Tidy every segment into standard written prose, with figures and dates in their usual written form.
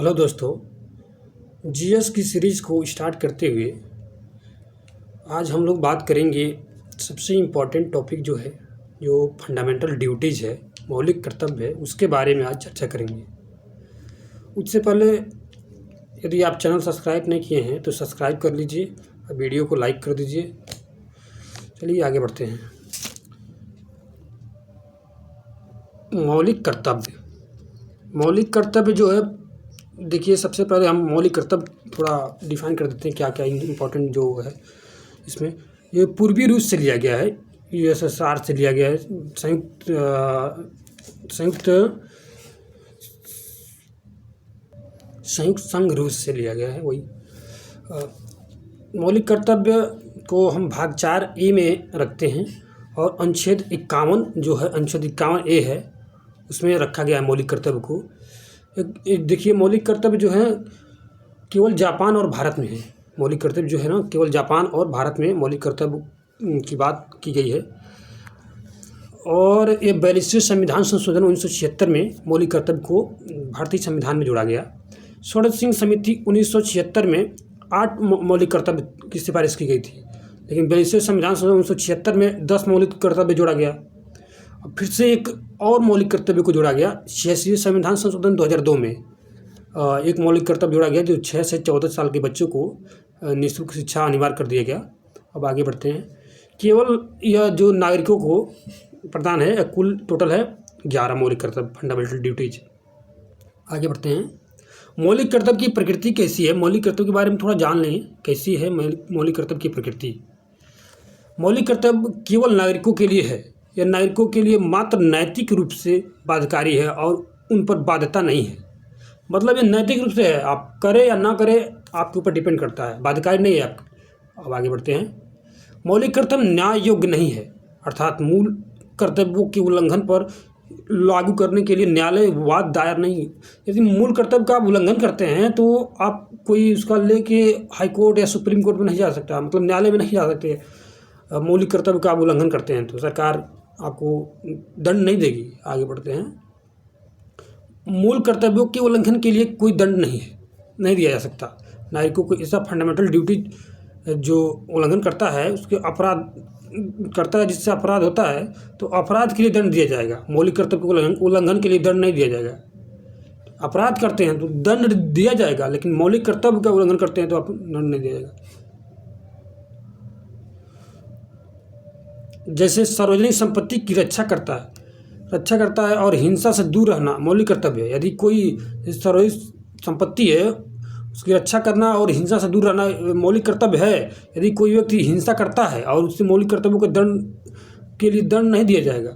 Hello दोस्तों, GS की series को स्टार्ट करते हुए आज हम लोग बात करेंगे। सबसे इम्पोर्टेंट टॉपिक जो फंडामेंटल ड्यूटीज़ है, मौलिक कर्तव्य है, उसके बारे में आज चर्चा करेंगे। उससे पहले यदि आप चैनल सब्सक्राइब नहीं किए हैं तो सब्सक्राइब कर लीजिए और वीडियो को लाइक कर दीजिए। चलिए आगे बढ़ते हैं। मौलिक कर्तव्य जो है, देखिए सबसे पहले हम मौलिक कर्तव्य थोड़ा डिफाइन कर देते हैं क्या क्या इम्पोर्टेंट जो है इसमें। ये पूर्वी रूस से लिया गया है, यूएसएसआर से लिया गया है, संयुक्त संघ रूस से लिया गया है। वही मौलिक कर्तव्य को हम भाग 4A में रखते हैं और अनुच्छेद 51 जो है, अनुच्छेद 51A है, उसमें रखा गया है मौलिक कर्तव्य को। देखिए मौलिक कर्तव्य जो है केवल जापान और भारत में है। मौलिक कर्तव्य जो है ना, केवल जापान और भारत में मौलिक कर्तव्य की बात की गई है। और ये 42वें संविधान संशोधन 1976 में मौलिक कर्तव्य को भारतीय संविधान में जोड़ा गया। षोडश सिंह समिति 1976 में 8 मौलिक कर्तव्य की सिफारिश की गई थी, लेकिन 42वें संविधान संशोधन 1976 में 10 मौलिक कर्तव्य जोड़ा गया। फिर से एक और मौलिक कर्तव्य को जोड़ा गया 86वें संविधान संशोधन 2002 में। एक मौलिक कर्तव्य जोड़ा गया जो 6 से 14 साल के बच्चों को निःशुल्क शिक्षा अनिवार्य कर दिया गया। अब आगे बढ़ते हैं। केवल यह जो नागरिकों को प्रदान है, कुल टोटल है 11 मौलिक कर्तव्य, फंडामेंटल ड्यूटीज। आगे बढ़ते हैं। मौलिक कर्तव्य की प्रकृति कैसी है, मौलिक कर्तव्य के बारे में थोड़ा जान लें। कैसी है मौलिक कर्तव्य की प्रकृति? मौलिक कर्तव्य केवल नागरिकों के लिए है। यह नागरिकों के लिए मात्र नैतिक रूप से बाध्यकारी है और उन पर बाध्यता नहीं है। मतलब ये नैतिक रूप से है, आप करें या ना करें आपके ऊपर डिपेंड करता है, बाध्यकारी नहीं है आप। अब आगे बढ़ते हैं। मौलिक कर्तव्य न्याय योग्य नहीं है, अर्थात मूल कर्तव्यों के उल्लंघन पर लागू करने के लिए न्यायालय वाद दायर नहीं। यदि मूल कर्तव्य का आप उल्लंघन करते हैं तो आप कोई उसका लेके हाई कोर्ट या सुप्रीम कोर्ट में नहीं जा सकता, मतलब न्यायालय में नहीं जा सकते। मौलिक कर्तव्य का आप उल्लंघन करते हैं तो सरकार आपको दंड नहीं देगी। आगे बढ़ते हैं। मूल कर्तव्यों के उल्लंघन के लिए कोई दंड नहीं दिया जा सकता। नागरिकों को ऐसा फंडामेंटल ड्यूटी जो उल्लंघन करता है, उसके अपराध करता है, जिससे अपराध होता है तो अपराध के लिए दंड दिया जाएगा। मौलिक कर्तव्य के उल्लंघन के लिए दंड नहीं दिया जाएगा। अपराध करते हैं तो दंड दिया जाएगा, लेकिन मौलिक कर्तव्य का उल्लंघन करते हैं तो दंड नहीं दिया जाएगा। जैसे सार्वजनिक संपत्ति की रक्षा करता है और हिंसा से दूर रहना मौलिक कर्तव्य है। यदि कोई सार्वजनिक संपत्ति है उसकी रक्षा करना और हिंसा से दूर रहना मौलिक कर्तव्य है। यदि कोई व्यक्ति हिंसा करता है और उससे मौलिक कर्तव्यों के लिए दंड नहीं दिया जाएगा।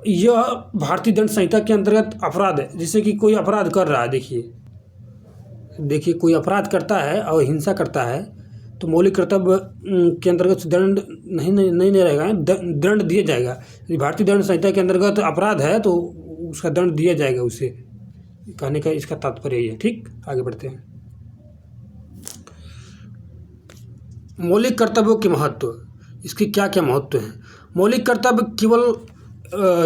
यह भारतीय दंड संहिता के अंतर्गत अपराध है। जैसे कि कोई अपराध कर रहा है, देखिए कोई अपराध करता है और हिंसा करता है तो मौलिक कर्तव्य के अंतर्गत दंड नहीं रहेगा, दंड दिया जाएगा। यदि भारतीय दंड संहिता के अंतर्गत अपराध है तो उसका दंड दिया जाएगा उसे। कहने का इसका तात्पर्य यही है। ठीक, आगे बढ़ते हैं। मौलिक कर्तव्यों के महत्व, इसके क्या क्या महत्व हैं? मौलिक कर्तव्य केवल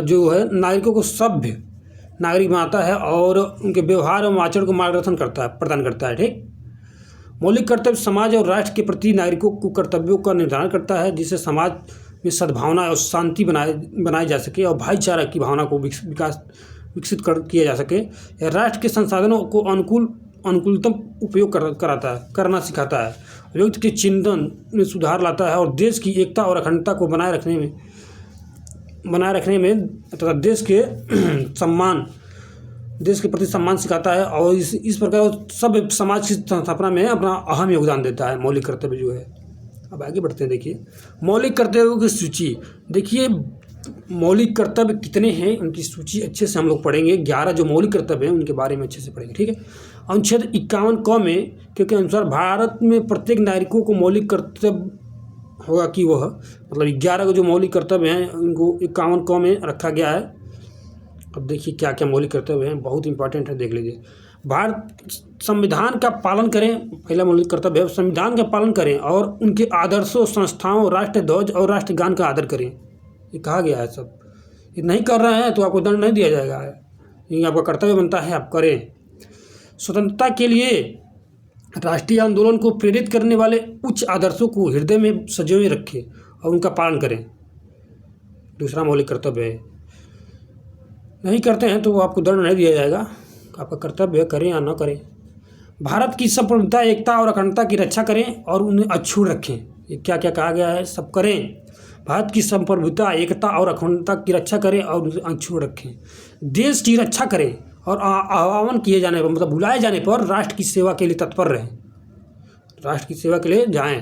जो है नागरिकों को सभ्य नागरिक बनाता है और उनके व्यवहार एवं आचरण को मार्गदर्शन प्रदान करता है। ठीक, मौलिक कर्तव्य समाज और राष्ट्र के प्रति नागरिकों को कर्तव्यों का निर्धारण करता है, जिससे समाज में सद्भावना और शांति बनाई जा सके और भाईचारा की भावना को विकसित किया जा सके। यह राष्ट्र के संसाधनों को अनुकूलतम उपयोग करना सिखाता है, व्यक्ति के चिंतन में सुधार लाता है और देश की एकता और अखंडता को बनाए रखने में तथा देश के प्रति सम्मान सिखाता है और इस प्रकार सब समाज की स्थापना में अपना अहम योगदान देता है मौलिक कर्तव्य जो है। अब आगे बढ़ते हैं। देखिए मौलिक कर्तव्यों की सूची। देखिए मौलिक कर्तव्य कितने हैं उनकी सूची अच्छे से हम लोग पढ़ेंगे। 11 जो मौलिक कर्तव्य हैं उनके बारे में अच्छे से पढ़ेंगे। ठीक है। अनुच्छेद 51 क में के अनुसार भारत में प्रत्येक नागरिकों को मौलिक कर्तव्य होगा कि वह मतलब 11 जो मौलिक कर्तव्य हैं उनको 51 क में रखा गया है। अब देखिए क्या क्या मौलिक कर्तव्य हैं, बहुत इंपॉर्टेंट है, देख लीजिए। भारत संविधान का पालन करें, पहला मौलिक कर्तव्य है। संविधान का पालन करें और उनके आदर्शों, संस्थाओं, राष्ट्र ध्वज और राष्ट्रगान का आदर करें, ये कहा गया है। सब ये नहीं कर रहे हैं तो आपको दंड नहीं दिया जाएगा, ये आपका कर्तव्य बनता है, आप करें। स्वतंत्रता के लिए राष्ट्रीय आंदोलन को प्रेरित करने वाले उच्च आदर्शों को हृदय में संजोए रखें और उनका पालन करें। दूसरा मौलिक कर्तव्य है। नहीं करते हैं तो आपको दंड नहीं दिया जाएगा, आपका कर्तव्य है, करें या ना करें। भारत की संप्रभुता, एकता और अखंडता की रक्षा करें और उन्हें अक्षुण्ण रखें। ये क्या क्या कहा गया है, सब करें। भारत की संप्रभुता, एकता और अखंडता की रक्षा करें और उन्हें अक्षुण्ण रखें। देश की रक्षा करें और आह्वान किए जाने पर, मतलब बुलाए जाने पर राष्ट्र की सेवा के लिए तत्पर रहें। राष्ट्र की सेवा के लिए जाएं।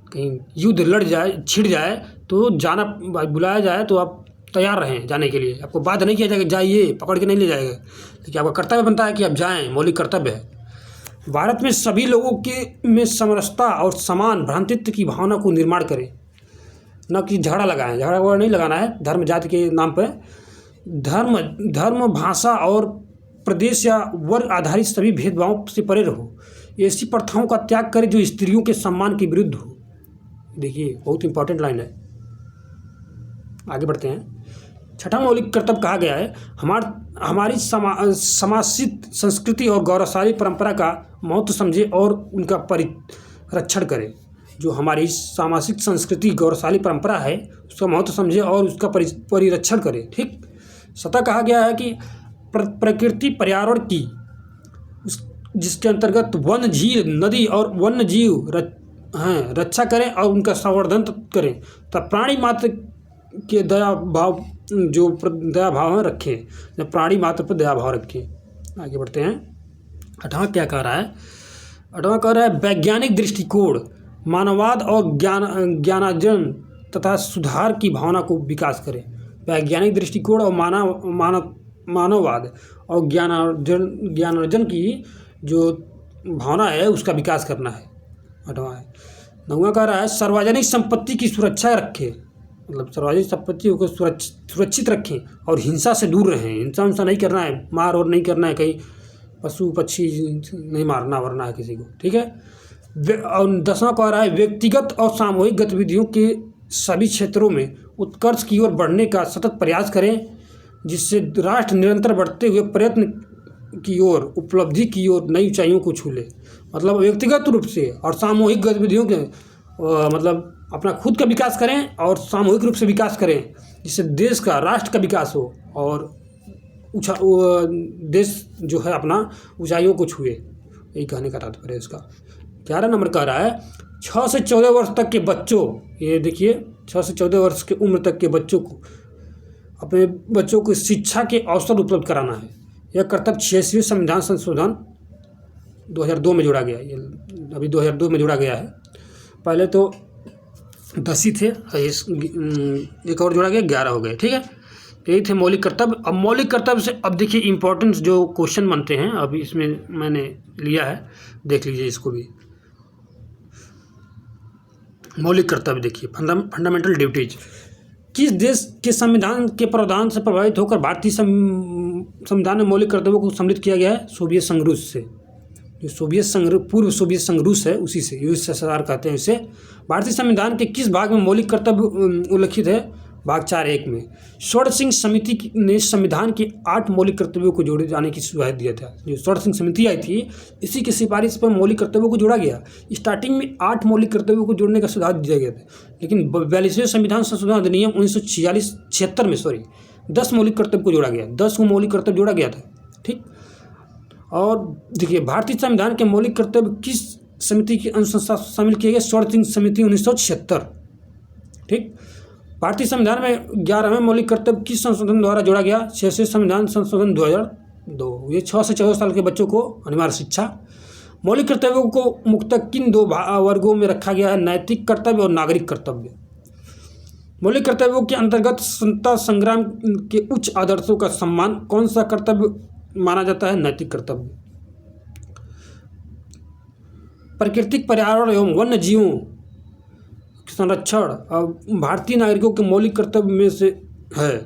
कहीं युद्ध लड़ जाए, छिड़ जाए तो जाना, बुलाया जाए तो आप तैयार रहें जाने के लिए। आपको बाध्य नहीं किया जाएगा जाइए, पकड़ के नहीं ले जाएगा, लेकिन आपका कर्तव्य बनता है कि आप जाएं, मौलिक कर्तव्य है। भारत में सभी लोगों के में समरसता और समान भ्रातृत्व की भावना को निर्माण करें, न कि झगड़ा लगाएं। झगड़ा वगड़ा नहीं लगाना है धर्म जाति के नाम पर। धर्म भाषा और प्रदेश या वर्ग आधारित सभी भेदभावों से परे रहो। ऐसी प्रथाओं का त्याग करें जो स्त्रियों के सम्मान के विरुद्ध हो। देखिए बहुत इंपॉर्टेंट लाइन है, आगे बढ़ते हैं। छठा मौलिक कर्तव्य कहा गया है, हमारी समासित संस्कृति और गौरवशाली परंपरा का महत्व समझे और उनका परिरक्षण करें। जो हमारी सामाजिक संस्कृति गौरवशाली परंपरा है उसका महत्व समझे और उसका परिरक्षण करें। ठीक। सतह कहा गया है कि प्रकृति पर्यावरण की, जिसके अंतर्गत वन, झील, नदी और वन्य जीव रक्षा करें और उनका संवर्धन करें। तब प्राणी मात्र के दया भाव, जो दया भाव रखें, प्राणी मात्र पर दया भाव रखें। आगे बढ़ते हैं। आठवां क्या कह रहा है? आठवां कह रहा है वैज्ञानिक दृष्टिकोण, मानववाद और ज्ञानार्जन तथा सुधार की भावना को विकास करें। वैज्ञानिक दृष्टिकोण और मानववाद और ज्ञानार्जन की जो भावना है उसका विकास करना है। आठवां है। नौवां कह रहा है सार्वजनिक संपत्ति की सुरक्षा रखें, मतलब सार्वजनिक संपत्ति को सुरक्षित रखें और हिंसा से दूर रहें। हिंसा नहीं करना है, मार और नहीं करना है, कहीं पशु पक्षी नहीं मारना वरना है किसी को। ठीक है। और 10वां कह रहा है व्यक्तिगत और सामूहिक गतिविधियों के सभी क्षेत्रों में उत्कर्ष की ओर बढ़ने का सतत प्रयास करें, जिससे राष्ट्र निरंतर बढ़ते हुए प्रयत्न की ओर, उपलब्धि की ओर नई ऊंचाइयों को छू ले। मतलब व्यक्तिगत रूप से और सामूहिक गतिविधियों के मतलब अपना खुद का विकास करें और सामूहिक रूप से विकास करें, जिससे देश का, राष्ट्र का विकास हो और देश जो है अपना ऊंचाइयों को छुए। यही कहने का तात्पर्य है इसका। 11 नंबर कह रहा है 6 से 14 वर्ष तक के बच्चों, ये देखिए 6 से 14 वर्ष की उम्र तक के बच्चों को, अपने बच्चों को शिक्षा के अवसर उपलब्ध कराना है। यह कर्तव्य 6वें संविधान संशोधन 2002 में जोड़ा गया। ये अभी 2002 में जोड़ा गया है, पहले तो 10 ही थे, एक और जोड़ा गया 11 हो गए। ठीक है। यही थे मौलिक कर्तव्य। अब मौलिक कर्तव्य से अब देखिए इम्पोर्टेंस जो क्वेश्चन बनते हैं, अभी इसमें मैंने लिया है, देख लीजिए इसको भी। मौलिक कर्तव्य देखिए, फंडामेंटल ड्यूटीज। किस देश के संविधान के प्रावधान से प्रभावित होकर भारतीय संविधान में मौलिक कर्तव्यों को सम्मिलित किया गया है? सोवियत संघ रूस से। जो सोवियत संघ, पूर्व सोवियत संघ रूस है, उसी से, USSR कहते हैं इसे। भारतीय संविधान के किस भाग में मौलिक कर्तव्य उल्लिखित है? भाग 4.1 में। षोडश सिंह समिति ने संविधान के 8 मौलिक कर्तव्यों को जोड़े जाने की सुझाव दिया था। जो षोडश सिंह समिति आई थी, इसी की सिफारिश पर मौलिक कर्तव्यों को जोड़ा गया। स्टार्टिंग में 8 मौलिक कर्तव्यों को जोड़ने का सुझाव दिया गया था, लेकिन 42वें संविधान संशोधन अधिनियम 1976 में 10 मौलिक कर्तव्य को जोड़ा गया। 10 को मौलिक कर्तव्य जोड़ा गया था। ठीक। और देखिए भारतीय संविधान के मौलिक कर्तव्य किस समिति की अनुशंसा शामिल किए गए? षोडश सिंह समिति 1976। ठीक। भारतीय संविधान में 11वें मौलिक कर्तव्य किस संशोधन द्वारा जोड़ा गया? 6वें संविधान संशोधन 2002। ये 6 से 14 साल के बच्चों को अनिवार्य शिक्षा। मौलिक कर्तव्यों को मुख्यतः किन 2 वर्गों में रखा गया है? नैतिक कर्तव्य और नागरिक कर्तव्य। मौलिक कर्तव्यों के अंतर्गत स्वतंत्रता संग्राम के उच्च आदर्शों का सम्मान कौन सा कर्तव्य माना जाता है? नैतिक कर्तव्य। प्राकृतिक पर्यावरण एवं वन्य जीवों संरक्षण भारतीय नागरिकों के मौलिक कर्तव्य में से है।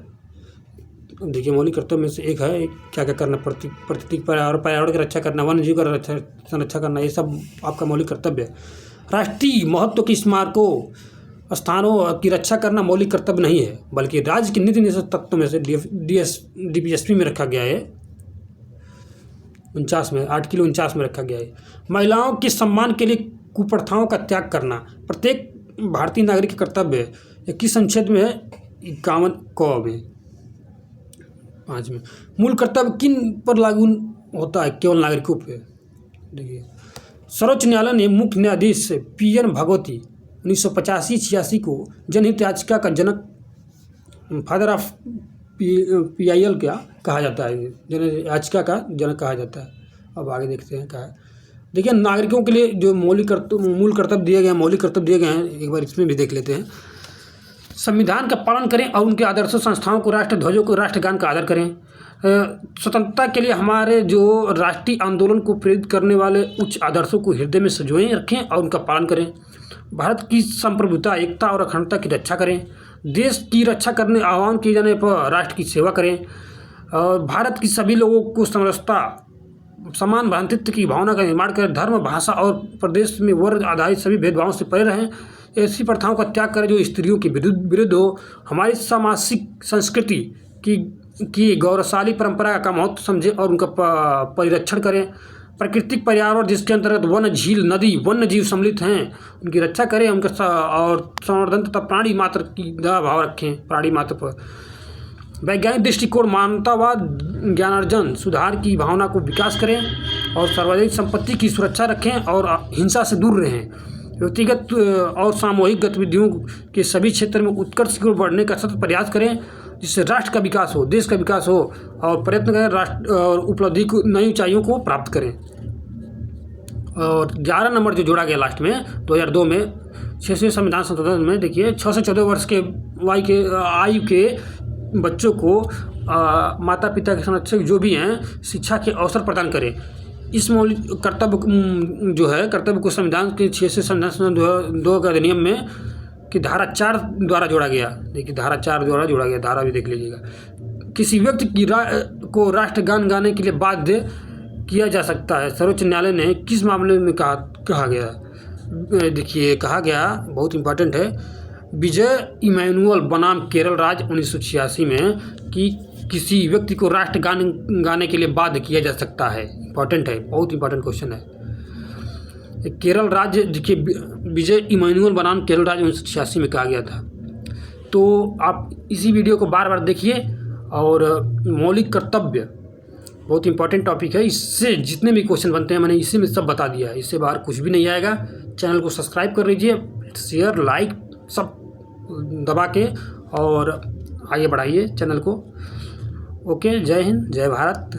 देखिए मौलिक कर्तव्य में से एक है, क्या क्या करना, प्राकृतिक पर्यावरण की रक्षा करना, वन्य जीव का संरक्षा करना, ये सब आपका मौलिक कर्तव्य है। राष्ट्रीय महत्व के स्मारकों, स्थानों की रक्षा करना मौलिक कर्तव्य नहीं है, बल्कि राज्य के नीति निषेध तत्वों में से DPSP में रखा गया है। 49 में 8 किलो 49 में रखा गया है। महिलाओं के सम्मान के लिए कुप्रथाओं का त्याग करना प्रत्येक भारतीय नागरिक का कर्तव्य है। 21 अनुच्छेद में है, 51 क में 5 में। मूल कर्तव्य किन पर लागू होता है? केवल नागरिकों पे। देखिए, सर्वोच्च न्यायालय ने मुख्य न्यायाधीश PN भागवती 1985-86 को जनहित याचिका का जनक, फादर ऑफ PIL क्या कहा जाता है, जन याचिका का जनक कहा जाता है। अब आगे देखते हैं क्या है। देखिए, नागरिकों के लिए जो मूल कर्तव्य दिए गए हैं, मौलिक कर्तव्य दिए गए हैं, एक बार इसमें भी देख लेते हैं। संविधान का पालन करें और उनके आदर्शों, संस्थाओं को, राष्ट्र ध्वजों को, राष्ट्रगान का आदर करें। स्वतंत्रता के लिए हमारे जो राष्ट्रीय आंदोलन को प्रेरित करने वाले उच्च आदर्शों को हृदय में संजोए रखें और उनका पालन करें। भारत की संप्रभुता, एकता और अखंडता की रक्षा करें। देश की रक्षा करने आह्वान किए जाने पर राष्ट्र की सेवा करें। और भारत की सभी लोगों को समरसता, समान भ्रातृत्व की भावना का निर्माण करें। धर्म, भाषा और प्रदेश में वर्ग आधारित सभी भेदभावों से परे रहें। ऐसी प्रथाओं का त्याग करें जो स्त्रियों के विरुद्ध हो। हमारी सामाजिक संस्कृति की गौरवशाली परंपरा का महत्व समझें और उनका परिरक्षण करें। प्राकृतिक पर्यावरण जिसके अंतर्गत वन, झील, नदी, वन्य जीव सम्मिलित हैं, उनकी रक्षा करें। उनका और संवर्धन तथा प्राणी मात्र की भाव रखें, प्राणी मात्र पर। वैज्ञानिक दृष्टिकोण, मानवतावाद, ज्ञानार्जन, सुधार की भावना को विकास करें और सार्वजनिक संपत्ति की सुरक्षा रखें और हिंसा से दूर रहें। व्यक्तिगत और सामूहिक गतिविधियों के सभी क्षेत्र में उत्कर्ष की ओर बढ़ने का सतत प्रयास करें, जिससे राष्ट्र का विकास हो, देश का विकास हो, और प्रयत्न करें राष्ट्र और उपलब्धि को, नई ऊंचाइयों को प्राप्त करें। और 11 नंबर जो जोड़ा गया लास्ट में 2002 में 6वें संविधान संशोधन में, देखिए 6 से 14 वर्ष के आयु के बच्चों को माता पिता के संरक्षक जो भी हैं शिक्षा के अवसर प्रदान करें। इस मौलिक कर्तव्य जो है, कर्तव्य को संविधान के 6 से संविधान 2 का अधिनियम में कि धारा 4 द्वारा जोड़ा गया। देखिए, धारा 4 द्वारा जोड़ा गया, धारा भी देख लीजिएगा। किसी व्यक्ति को राष्ट्रगान गाने के लिए बाध्य किया जा सकता है। सर्वोच्च न्यायालय ने किस मामले में कहा गया? देखिए, कहा गया, बहुत इंपॉर्टेंट है, विजय इमैनुअल बनाम केरल राज्य 1986 में कि किसी व्यक्ति को राष्ट्रगान गाने के लिए बाध्य किया जा सकता है। इंपॉर्टेंट है, बहुत इंपॉर्टेंट क्वेश्चन है। केरल राज्य, देखिए, विजय इमैनुअल बनाम केरल राज्य 1986 में कहा गया था। तो आप इसी वीडियो को बार बार देखिए। और मौलिक कर्तव्य बहुत इंपॉर्टेंट टॉपिक है, इससे जितने भी क्वेश्चन बनते हैं मैंने इसी में सब बता दिया है, इससे बाहर कुछ भी नहीं आएगा। चैनल को सब्सक्राइब कर लीजिए, शेयर, लाइक सब दबा के, और आगे बढ़ाइए चैनल को। ओके, जय हिंद, जय भारत।